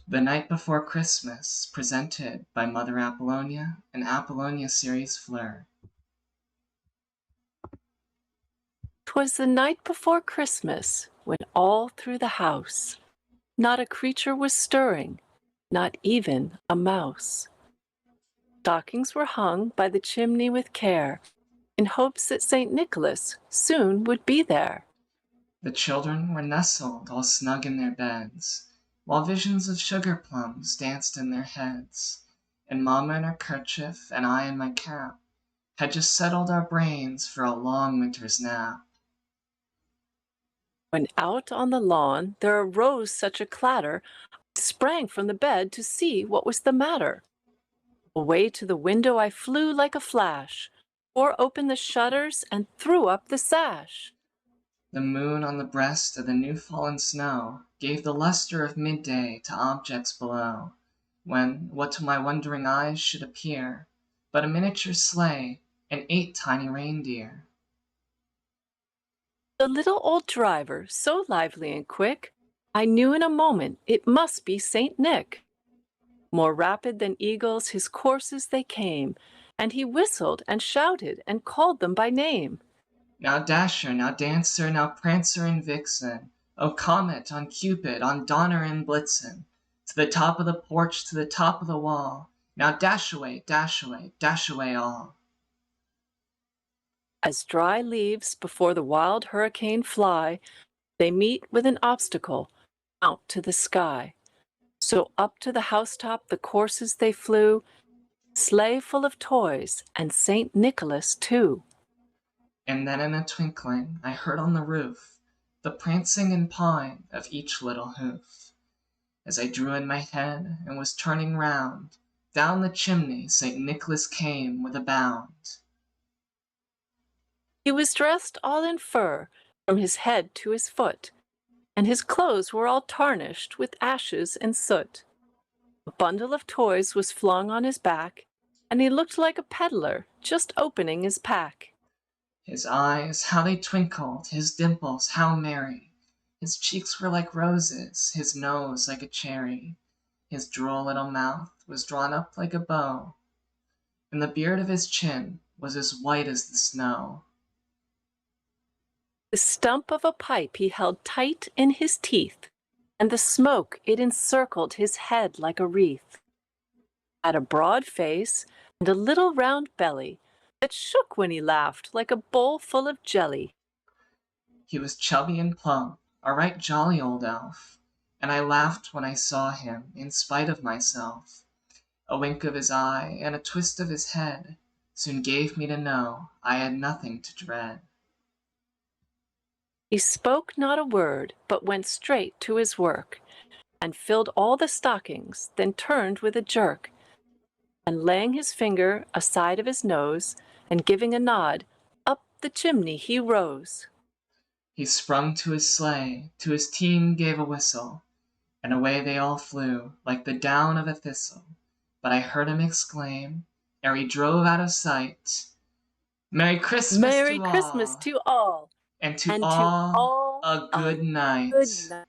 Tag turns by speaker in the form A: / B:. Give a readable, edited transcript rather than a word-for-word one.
A: The Night Before Christmas, presented by Mother Apollonia and Apollonia series Fleur.
B: 'Twas the night before Christmas, when all through the house not a creature was stirring, not even a mouse. Stockings were hung by the chimney with care, in hopes that St. Nicholas soon would be there.
A: The children were nestled all snug in their beds, while visions of sugar plums danced in their heads, and Mamma in her kerchief and I in my cap had just settled our brains for a long winter's nap.
B: When out on the lawn there arose such a clatter, I sprang from the bed to see what was the matter. Away to the window I flew like a flash, tore open the shutters and threw up the sash.
A: The moon on the breast of the new-fallen snow gave the lustre of midday to objects below, when what to my wondering eyes should appear but a miniature sleigh and 8 tiny reindeer.
B: The little old driver, so lively and quick, I knew in a moment it must be St. Nick. More rapid than eagles his courses they came, and he whistled and shouted and called them by name.
A: Now Dasher, now Dancer, now Prancer and Vixen, O Comet, on Cupid, on Donner and Blitzen, to the top of the porch, to the top of the wall, now dash away, dash away, dash away all.
B: As dry leaves before the wild hurricane fly, they meet with an obstacle, out to the sky. So up to the housetop the courses they flew, sleigh full of toys, and St. Nicholas too.
A: And then in a twinkling I heard on the roof the prancing and pawing of each little hoof. As I drew in my head and was turning round, down the chimney St. Nicholas came with a bound.
B: He was dressed all in fur, from his head to his foot, and his clothes were all tarnished with ashes and soot. A bundle of toys was flung on his back, and he looked like a peddler just opening his pack.
A: His eyes, how they twinkled, his dimples, how merry! His cheeks were like roses, his nose like a cherry. His droll little mouth was drawn up like a bow, and the beard of his chin was as white as the snow.
B: The stump of a pipe he held tight in his teeth, and the smoke it encircled his head like a wreath. Had a broad face and a little round belly that shook when he laughed like a bowl full of jelly.
A: He was chubby and plump, a right jolly old elf, and I laughed when I saw him in spite of myself. A wink of his eye and a twist of his head soon gave me to know I had nothing to dread.
B: He spoke not a word, but went straight to his work, and filled all the stockings, then turned with a jerk, and laying his finger aside of his nose, and giving a nod, up the chimney he rose.
A: He sprung to his sleigh, to his team gave a whistle, and away they all flew like the down of a thistle. But I heard him exclaim, ere he drove out of sight, "Merry Christmas
B: Merry
A: to
B: Christmas
A: all,
B: to all,
A: and to
B: and to
A: all
B: all
A: a good night."
B: good night.